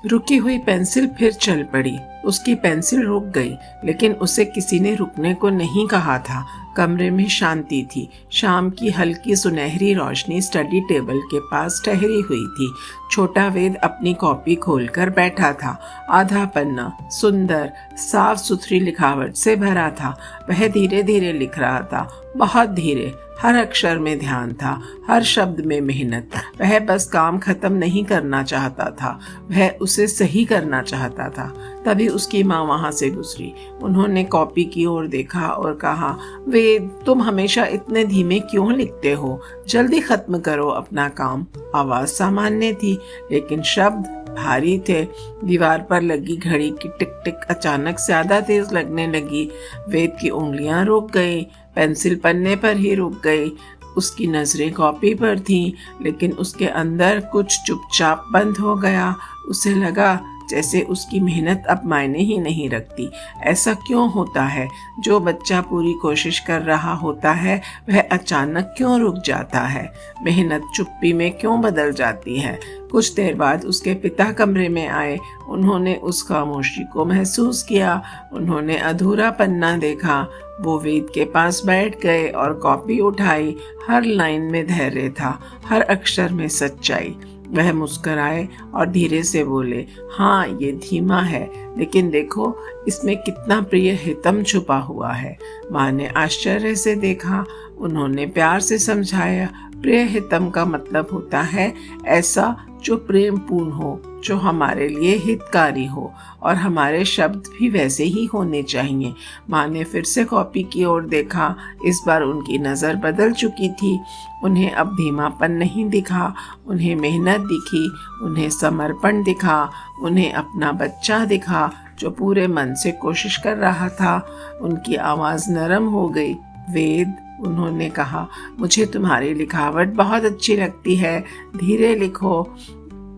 रुकी हुई पेंसिल फिर चल पड़ी। उसकी पेंसिल रुक गई, लेकिन उसे किसी ने रुकने को नहीं कहा था। कमरे में शांति थी। शाम की हल्की सुनहरी रोशनी स्टडी टेबल के पास ठहरी हुई थी। छोटा वेद अपनी कॉपी खोलकर बैठा था। आधा पन्ना सुंदर साफ सुथरी लिखावट से भरा था। वह धीरे धीरे लिख रहा था, बहुत धीरे। हर अक्षर में ध्यान था, हर शब्द में मेहनत। वह बस काम खत्म नहीं करना चाहता था, वह उसे सही करना चाहता था। तभी उसकी माँ वहाँ से गुजरी। उन्होंने कॉपी की ओर देखा और कहा, वेद, तुम हमेशा इतने धीमे क्यों लिखते हो? जल्दी खत्म करो अपना काम। आवाज सामान्य थी, लेकिन शब्द भारी थे। दीवार पर लगी घड़ी की टिक टिक अचानक ज्यादा तेज लगने लगी। वेद की उंगलियां रुक गई, पेंसिल पन्ने पर ही रुक गई। उसकी नजरें कॉपी पर थीं, लेकिन उसके अंदर कुछ चुपचाप बंद हो गया। उसे लगा जैसे उसकी मेहनत अब मायने ही नहीं रखती। ऐसा क्यों होता है? जो बच्चा पूरी कोशिश कर रहा होता है, वह अचानक क्यों रुक जाता है? मेहनत चुप्पी में क्यों बदल जाती है? कुछ देर बाद उसके पिता कमरे में आए। उन्होंने उस खामोशी को महसूस किया। उन्होंने अधूरा पन्ना देखा। वो वेद के पास बैठ गए और कॉपी उठाई। हर लाइन में धैर्य था, हर अक्षर में सच्चाई। वह मुस्कुराए और धीरे से बोले, हाँ, ये धीमा है, लेकिन देखो इसमें कितना प्रिय हितम छुपा हुआ है। माँ ने आश्चर्य से देखा। उन्होंने प्यार से समझाया, प्रिय हितम का मतलब होता है ऐसा जो प्रेम पूर्ण हो, जो हमारे लिए हितकारी हो, और हमारे शब्द भी वैसे ही होने चाहिए। माँ ने फिर से कॉपी की ओर देखा। इस बार उनकी नज़र बदल चुकी थी। उन्हें अब धीमापन नहीं दिखा, उन्हें मेहनत दिखी, उन्हें समर्पण दिखा, उन्हें अपना बच्चा दिखा जो पूरे मन से कोशिश कर रहा था। उनकी आवाज़ नरम हो गई। वेद, उन्होंने कहा, मुझे तुम्हारी लिखावट बहुत अच्छी लगती है, धीरे लिखो।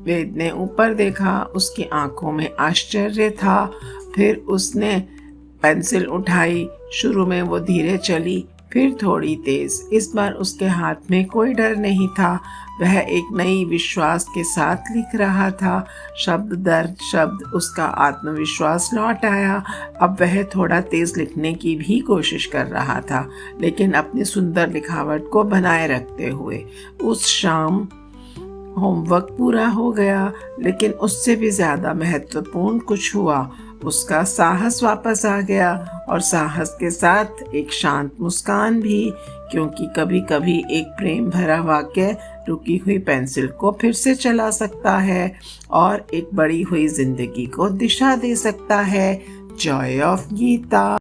वेद ने ऊपर देखा। उसकी आंखों में आश्चर्य था। फिर उसने पेंसिल उठाई। शुरू में वो धीरे चली, फिर थोड़ी तेज। इस बार उसके हाथ में कोई डर नहीं था। वह एक नई विश्वास के साथ लिख रहा था। शब्द दर शब्द उसका आत्मविश्वास लौट आया। अब वह थोड़ा तेज लिखने की भी कोशिश कर रहा था, लेकिन अपनी सुंदर लिखावट को बनाए रखते हुए। उस शाम होमवर्क पूरा हो गया, लेकिन उससे भी ज्यादा महत्वपूर्ण कुछ हुआ। उसका साहस वापस आ गया, और साहस के साथ एक शांत मुस्कान भी, क्योंकि कभी कभी एक प्रेम भरा वाक्य रुकी हुई पेंसिल को फिर से चला सकता है और एक बड़ी हुई जिंदगी को दिशा दे सकता है। Joy of Gita.